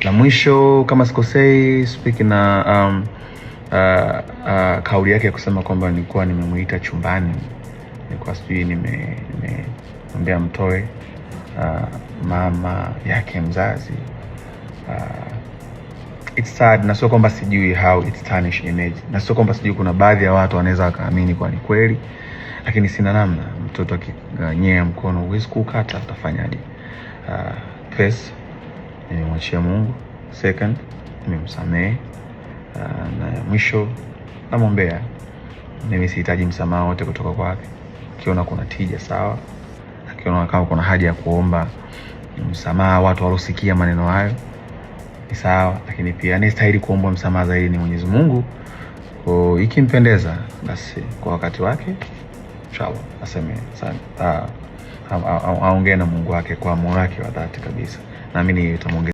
La mwisho kama sikosei, speaking na kauli yake ya kusema kwamba nilikuwa nimemuita chumbani, nilikuwa sijui nimeambia mtoe mama yake mzazi. It's sad, na sio kwamba sijui how it's tarnish image, na sio kwamba sijui kuna baadhi ya watu wanaweza wakaamini kwa ni kweli, lakini sina namna. Mtoto akinyea mkono huwezi kukata, utafanyaje? First, nimemwachia Mungu. Second, nimemsamehe. Na mwisho namwombea. Mimi sihitaji msamaha wote kutoka kwake. Akiona kuna tija sawa, akiona kama kuna haja ya kuomba msamaha watu walosikia maneno hayo ni sawa, lakini pia anastahili kuomba msamaha zaidi ni Mwenyezi Mungu. Kwa ikimpendeza basi kwa wakati wake inshallah aseme sana, aongee na Mungu wake kwa moyo wake wa dhati kabisa, naamini itamwongeza